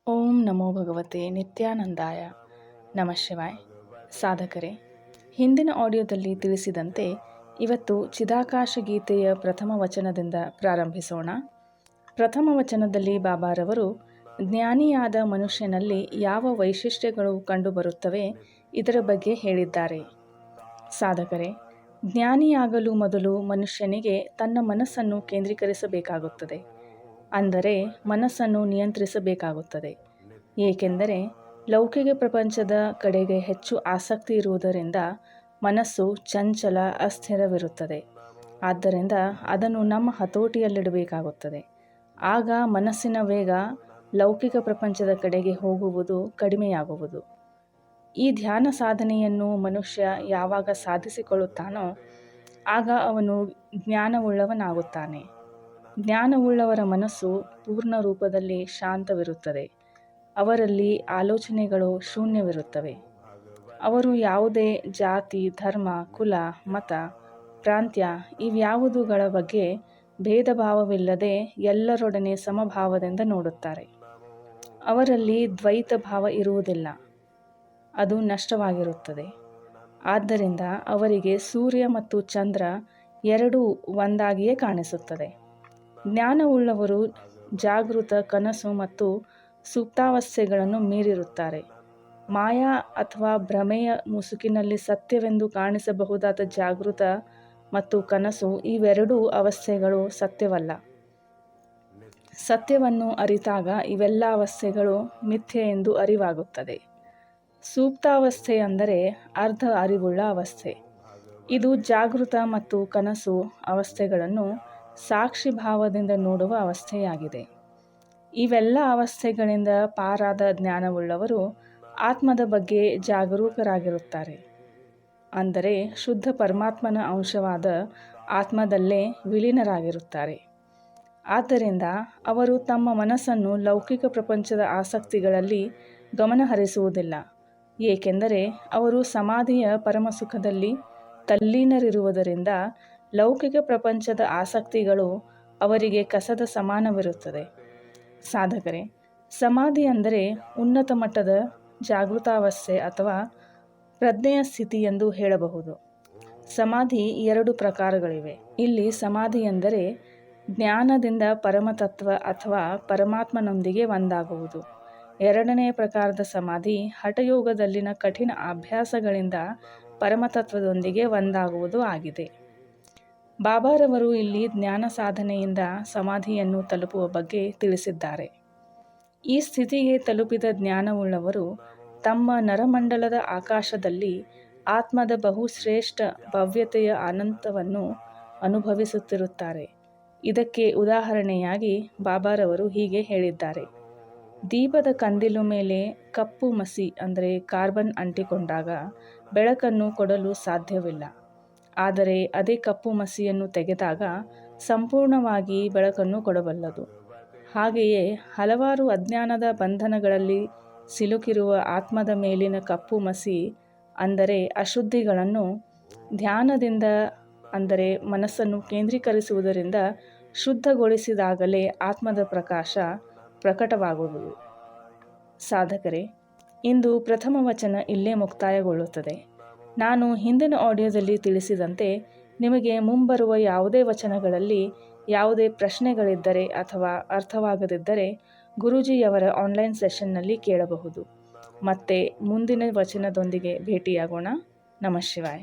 ಓಂ ನಮೋ ಭಗವತೆ ನಿತ್ಯಾನಂದಾಯ. ನಮಃ ಶಿವಾಯ. ಸಾಧಕರೇ, ಹಿಂದಿನ ಆಡಿಯೋದಲ್ಲಿ ತಿಳಿಸಿದಂತೆ ಇವತ್ತು ಚಿದಾಕಾಶ ಗೀತೆಯ ಪ್ರಥಮ ವಚನದಿಂದ ಪ್ರಾರಂಭಿಸೋಣ. ಪ್ರಥಮ ವಚನದಲ್ಲಿ ಬಾಬಾರವರು ಜ್ಞಾನಿಯಾದ ಮನುಷ್ಯನಲ್ಲಿ ಯಾವ ವೈಶಿಷ್ಟ್ಯಗಳು ಕಂಡುಬರುತ್ತವೆ ಇದರ ಬಗ್ಗೆ ಹೇಳಿದ್ದಾರೆ. ಸಾಧಕರೇ, ಜ್ಞಾನಿಯಾಗಲು ಮೊದಲು ಮನುಷ್ಯನಿಗೆ ತನ್ನ ಮನಸ್ಸನ್ನು ಕೇಂದ್ರೀಕರಿಸಬೇಕಾಗುತ್ತದೆ. ಅಂದರೆ ಮನಸ್ಸನ್ನು ನಿಯಂತ್ರಿಸಬೇಕಾಗುತ್ತದೆ. ಏಕೆಂದರೆ ಲೌಕಿಕ ಪ್ರಪಂಚದ ಕಡೆಗೆ ಹೆಚ್ಚು ಆಸಕ್ತಿ ಇರುವುದರಿಂದ ಮನಸ್ಸು ಚಂಚಲ, ಅಸ್ಥಿರವಿರುತ್ತದೆ. ಆದ್ದರಿಂದ ಅದನ್ನು ನಮ್ಮ ಹತೋಟಿಯಲ್ಲಿಡಬೇಕಾಗುತ್ತದೆ. ಆಗ ಮನಸ್ಸಿನ ವೇಗ ಲೌಕಿಕ ಪ್ರಪಂಚದ ಕಡೆಗೆ ಹೋಗುವುದು ಕಡಿಮೆಯಾಗುವುದು. ಈ ಧ್ಯಾನ ಸಾಧನೆಯನ್ನು ಮನುಷ್ಯ ಯಾವಾಗ ಸಾಧಿಸಿಕೊಳ್ಳುತ್ತಾನೋ ಆಗ ಅವನು ಜ್ಞಾನವುಳ್ಳವನಾಗುತ್ತಾನೆ. ಜ್ಞಾನವುಳ್ಳವರ ಮನಸ್ಸು ಪೂರ್ಣ ರೂಪದಲ್ಲಿ ಶಾಂತವಿರುತ್ತದೆ. ಅವರಲ್ಲಿ ಆಲೋಚನೆಗಳು ಶೂನ್ಯವಿರುತ್ತವೆ. ಅವರು ಯಾವುದೇ ಜಾತಿ, ಧರ್ಮ, ಕುಲ, ಮತ, ಪ್ರಾಂತ್ಯ ಇವ್ಯಾವುದುಗಳ ಬಗ್ಗೆ ಭೇದ ಭಾವವಿಲ್ಲದೆ ಎಲ್ಲರೊಡನೆ ಸಮಭಾವದಿಂದ ನೋಡುತ್ತಾರೆ. ಅವರಲ್ಲಿ ದ್ವೈತ ಭಾವ ಇರುವುದಿಲ್ಲ, ಅದು ನಷ್ಟವಾಗಿರುತ್ತದೆ. ಆದ್ದರಿಂದ ಅವರಿಗೆ ಸೂರ್ಯ ಮತ್ತು ಚಂದ್ರ ಎರಡೂ ಒಂದಾಗಿಯೇ ಕಾಣಿಸುತ್ತದೆ. ಜ್ಞಾನವುಳ್ಳವರು ಜಾಗೃತ, ಕನಸು ಮತ್ತು ಸುಪ್ತಾವಸ್ಥೆಗಳನ್ನು ಮೀರಿರುತ್ತಾರೆ. ಮಾಯಾ ಅಥವಾ ಭ್ರಮೆಯ ಮುಸುಕಿನಲ್ಲಿ ಸತ್ಯವೆಂದು ಕಾಣಿಸಬಹುದಾದ ಜಾಗೃತ ಮತ್ತು ಕನಸು ಇವೆರಡೂ ಅವಸ್ಥೆಗಳು ಸತ್ಯವಲ್ಲ. ಸತ್ಯವನ್ನು ಅರಿತಾಗ ಇವೆಲ್ಲ ಅವಸ್ಥೆಗಳು ಮಿಥ್ಯೆ ಎಂದು ಅರಿವಾಗುತ್ತದೆ. ಸುಪ್ತಾವಸ್ಥೆ ಅಂದರೆ ಅರ್ಧ ಅರಿವುಳ್ಳ ಅವಸ್ಥೆ. ಇದು ಜಾಗೃತ ಮತ್ತು ಕನಸು ಅವಸ್ಥೆಗಳನ್ನು ಸಾಕ್ಷಿ ಭಾವದಿಂದ ನೋಡುವ ಅವಸ್ಥೆಯಾಗಿದೆ. ಇವೆಲ್ಲ ಅವಸ್ಥೆಗಳಿಂದ ಪಾರಾದ ಜ್ಞಾನವುಳ್ಳವರು ಆತ್ಮದ ಬಗ್ಗೆ ಜಾಗರೂಕರಾಗಿರುತ್ತಾರೆ. ಅಂದರೆ ಶುದ್ಧ ಪರಮಾತ್ಮನ ಅಂಶವಾದ ಆತ್ಮದಲ್ಲೇ ವಿಲೀನರಾಗಿರುತ್ತಾರೆ. ಆದ್ದರಿಂದ ಅವರು ತಮ್ಮ ಮನಸ್ಸನ್ನು ಲೌಕಿಕ ಪ್ರಪಂಚದ ಆಸಕ್ತಿಗಳಲ್ಲಿ ಗಮನಹರಿಸುವುದಿಲ್ಲ. ಏಕೆಂದರೆ ಅವರು ಸಮಾಧಿಯ ಪರಮಸುಖದಲ್ಲಿ ತಲ್ಲೀನರಿರುವುದರಿಂದ ಲೌಕಿಕ ಪ್ರಪಂಚದ ಆಸಕ್ತಿಗಳು ಅವರಿಗೆ ಕಸದ ಸಮಾನವಿರುತ್ತದೆ. ಸಾಧಕರೇ, ಸಮಾಧಿ ಅಂದರೆ ಉನ್ನತ ಮಟ್ಟದ ಜಾಗೃತಾವಸ್ಥೆ ಅಥವಾ ಪ್ರಜ್ಞೆಯ ಸ್ಥಿತಿ ಎಂದು ಹೇಳಬಹುದು. ಸಮಾಧಿ ಎರಡು ಪ್ರಕಾರಗಳಿವೆ. ಇಲ್ಲಿ ಸಮಾಧಿ ಎಂದರೆ ಜ್ಞಾನದಿಂದ ಪರಮತತ್ವ ಅಥವಾ ಪರಮಾತ್ಮನೊಂದಿಗೆ ಒಂದಾಗುವುದು. ಎರಡನೆಯ ಪ್ರಕಾರದ ಸಮಾಧಿ ಹಠಯೋಗದಲ್ಲಿನ ಕಠಿಣ ಅಭ್ಯಾಸಗಳಿಂದ ಪರಮತತ್ವದೊಂದಿಗೆ ಒಂದಾಗುವುದು ಆಗಿದೆ. ಬಾಬಾರವರು ಇಲ್ಲಿ ಜ್ಞಾನ ಸಾಧನೆಯಿಂದ ಸಮಾಧಿಯನ್ನು ತಲುಪುವ ಬಗ್ಗೆ ತಿಳಿಸಿದ್ದಾರೆ. ಈ ಸ್ಥಿತಿಗೆ ತಲುಪಿದ ಜ್ಞಾನವುಳ್ಳವರು ತಮ್ಮ ನರಮಂಡಲದ ಆಕಾಶದಲ್ಲಿ ಆತ್ಮದ ಬಹುಶ್ರೇಷ್ಠ ಭವ್ಯತೆಯ ಅನಂತವನ್ನು ಅನುಭವಿಸುತ್ತಿರುತ್ತಾರೆ. ಇದಕ್ಕೆ ಉದಾಹರಣೆಯಾಗಿ ಬಾಬಾರವರು ಹೀಗೆ ಹೇಳಿದ್ದಾರೆ. ದೀಪದ ಕಂದಿಲು ಮೇಲೆ ಕಪ್ಪು ಮಸಿ ಅಂದರೆ ಕಾರ್ಬನ್ ಅಂಟಿಕೊಂಡಾಗ ಬೆಳಕನ್ನು ಕೊಡಲು ಸಾಧ್ಯವಿಲ್ಲ. ಆದರೆ ಅದೇ ಕಪ್ಪು ಮಸಿಯನ್ನು ತೆಗೆದಾಗ ಸಂಪೂರ್ಣವಾಗಿ ಬೆಳಕನ್ನು ಕೊಡಬಲ್ಲದು. ಹಾಗೆಯೇ ಹಲವಾರು ಅಜ್ಞಾನದ ಬಂಧನಗಳಲ್ಲಿ ಸಿಲುಕಿರುವ ಆತ್ಮದ ಮೇಲಿನ ಕಪ್ಪು ಮಸಿ ಅಂದರೆ ಅಶುದ್ಧಿಗಳನ್ನು ಧ್ಯಾನದಿಂದ ಅಂದರೆ ಮನಸ್ಸನ್ನು ಕೇಂದ್ರೀಕರಿಸುವುದರಿಂದ ಶುದ್ಧಗೊಳಿಸಿದಾಗಲೇ ಆತ್ಮದ ಪ್ರಕಾಶ ಪ್ರಕಟವಾಗುವುದು. ಸಾಧಕರೇ, ಇಂದು ಪ್ರಥಮ ವಚನ ಇಲ್ಲೇ ಮುಕ್ತಾಯಗೊಳ್ಳುತ್ತದೆ. ನಾನು ಹಿಂದಿನ ಆಡಿಯೋದಲ್ಲಿ ತಿಳಿಸಿದಂತೆ ನಿಮಗೆ ಮುಂಬರುವ ಯಾವುದೇ ವಚನಗಳಲ್ಲಿ ಯಾವುದೇ ಪ್ರಶ್ನೆಗಳಿದ್ದರೆ ಅಥವಾ ಅರ್ಥವಾಗದಿದ್ದರೆ ಗುರೂಜಿಯವರ ಆನ್ಲೈನ್ ಸೆಷನ್ನಲ್ಲಿ ಕೇಳಬಹುದು. ಮತ್ತೆ ಮುಂದಿನ ವಚನದೊಂದಿಗೆ ಭೇಟಿಯಾಗೋಣ. ನಮಃ ಶಿವಾಯ.